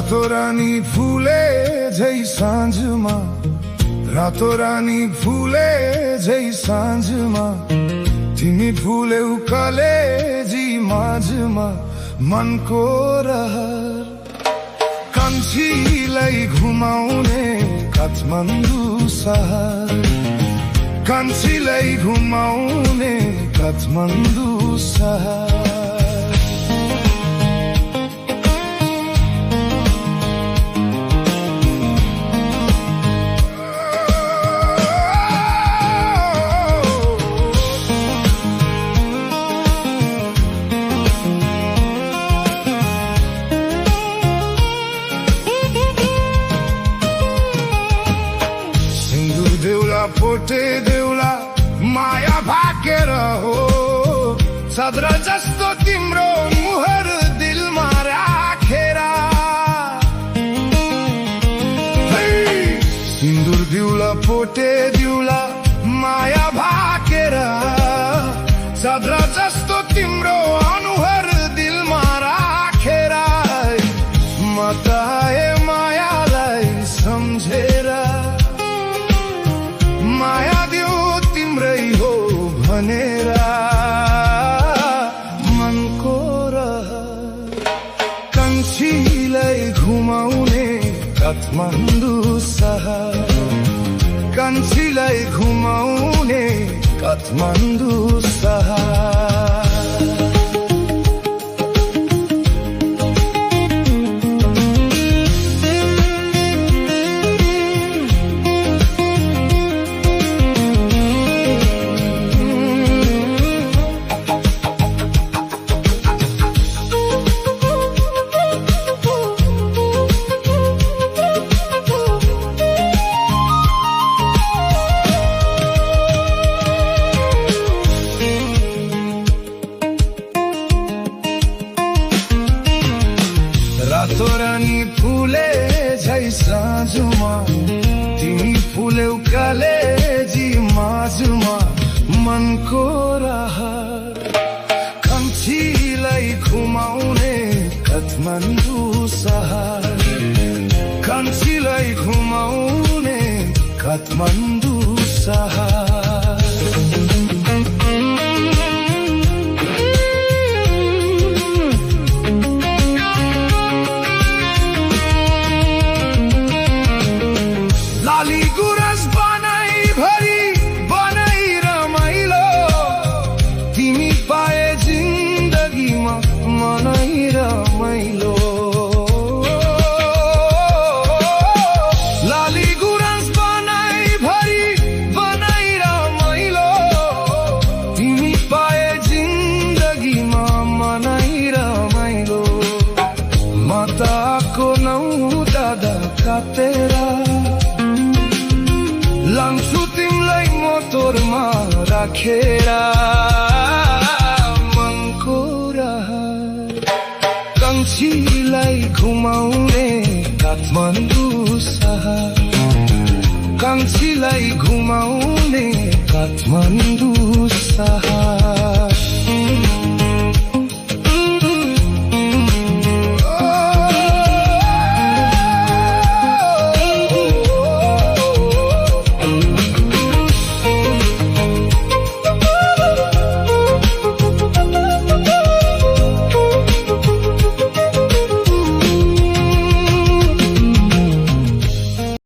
रातो रानी फूले झै साँझमा, रातो रानी फूले झै साँझमा, तिमी फुल्यौ कलेजी माझमा मनको रहर। कान्छीलाई घुमाउने काठमाडौँ सहर, कान्छीलाई घुमाउने काठमाडौँ सहर। पोटे देउला माया भाकेर हो, सद्र जस्तो तिम्रो मुहर दिलमा राखेर। सिन्दुर दिउला पोटे दिउला माया भाकेर, सद्र जस्तो तिम्रो अनुहार दिलमा राखेर। मताए मायालाई सम्झेर, माया दियो तिम्रै हो भनेर मनको रहर। कान्छीलाई घुमाउने काठमाडौँ सहर, कान्छीलाई घुमाउने काठमाडौँ सहर। रातो रानी फुले झै साँझमा, तिमी फुल्यौ कलेजी माझमा मनको रहर। कान्छीलाई घुमाउने काठमाडौँ सहर, कान्छीलाई घुमाउने काठमाडौँ सहर। लाली गुरस बनाई भरी बनाई रमाइलो, तिमी पाए जिन्दगीमा मनै रमाइलो। लाली गुरस बनाई भरी बनाई रमाइलो, तिमी पाए जिन्दगीमा मनै रमाइलो। माताको नौ दादा काटेर लान्छु तिमीलाई मोटरमा राखेर मनको रहर। कान्छीलाई घुमाउने काठमाडौँ सहर, कान्छीलाई घुमाउने काठमाडौँ सहर।